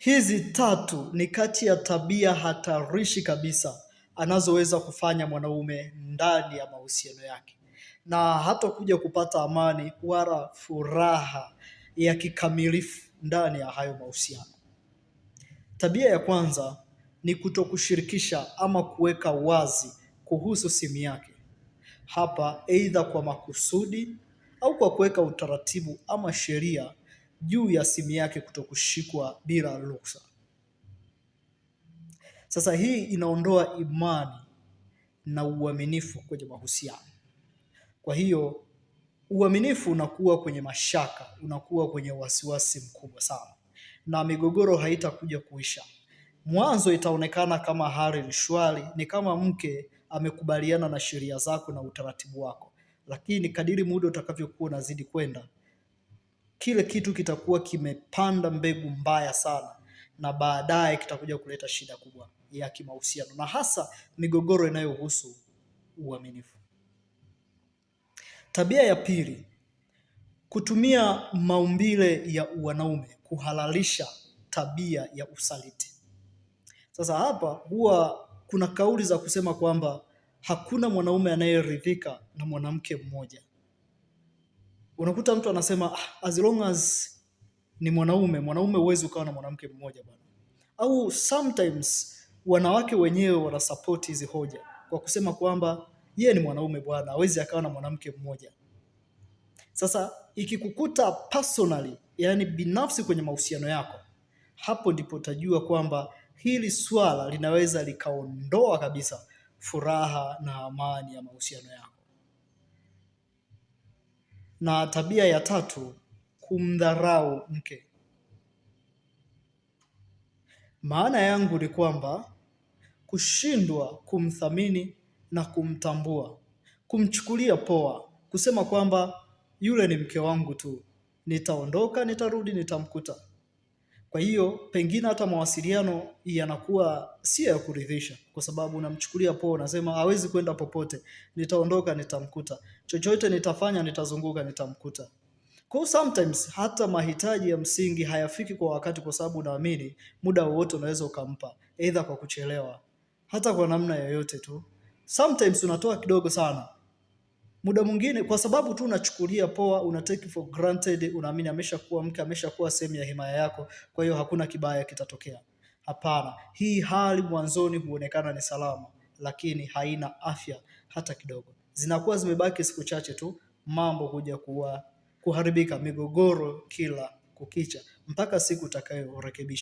Hizi tatu ni kati ya tabia hatarishi kabisa anazoweza kufanya mwanaume ndani ya mahusiano yake, na hatakuja kupata amani wala furaha ya kikamilifu ndani ya hayo mahusiano. Tabia ya kwanza ni kutokushirikisha ama kuweka wazi kuhusu simu yake. Hapa aidha kwa makusudi au kwa kuweka utaratibu ama sheria juu ya simu yake kutokushikwa bila ruhusa. Sasa hii inaondoa imani na uaminifu kwenye mahusiano. Kwa hiyo uaminifu unakuwa kwenye mashaka, unakuwa kwenye wasiwasi mkubwa sana, na migogoro haitakuja kuisha. Mwanzo itaonekana kama hali ni shwari, ni kama mke amekubaliana na sheria zako na utaratibu wako, lakini kadiri muda utakavyokuwa unazidi kwenda, kile kitu kitakuwa kimepanda mbegu mbaya sana, na baadaye kitakuja kuleta shida kubwa ya kimahusiano, na hasa migogoro inayohusu uaminifu. Tabia ya pili, kutumia maumbile ya wanaume kuhalalisha tabia ya usaliti. Sasa hapa huwa kuna kauli za kusema kwamba hakuna mwanaume anayeridhika na mwanamke mmoja. Unakuta mtu anasema as long as ni mwanaume huwezi ukawa na mwanamke mmoja bwana. Au sometimes wanawake wenyewe wanasupport hizi hoja kwa kusema kwamba yeye ni mwanaume bwana, hawezi akawa na mwanamke mmoja. Sasa ikikukuta personally, yani binafsi kwenye mahusiano yako, hapo ndipo utajua kwamba hili swala linaweza likaondoa kabisa furaha na amani ya mahusiano yako. Na tabia ya tatu, kumdharau mke. Maana yangu ni kwamba kushindwa kumthamini na kumtambua, kumchukulia poa, kusema kwamba yule ni mke wangu tu, nitaondoka, nitarudi, nitamkuta. Kwa hiyo pengine hata mawasiliano yanakuwa si ya kuridhisha, kwa sababu unamchukulia poa, unasema hawezi kwenda popote, nitaondoka, nitamkuta, chochote nitafanya, nitazunguka, nitamkuta. Kwa sometimes hata mahitaji ya msingi hayafiki kwa wakati, kwa sababu naamini muda wowote unaweza ukampa, aidha kwa kuchelewa, hata kwa namna yoyote tu. Sometimes unatoa kidogo sana, muda mwingine kwa sababu tu unachukulia poa, una take for granted, unaamini ameshakuwa mke, ameshakuwa sehemu ya himaya yako, kwa hiyo hakuna kibaya kitatokea. Hapana, hii hali mwanzoni huonekana ni salama, lakini haina afya hata kidogo. Zinakuwa zimebaki siku chache tu, mambo huja kuharibika, migogoro kila kukicha, mpaka siku utakayorekebisha.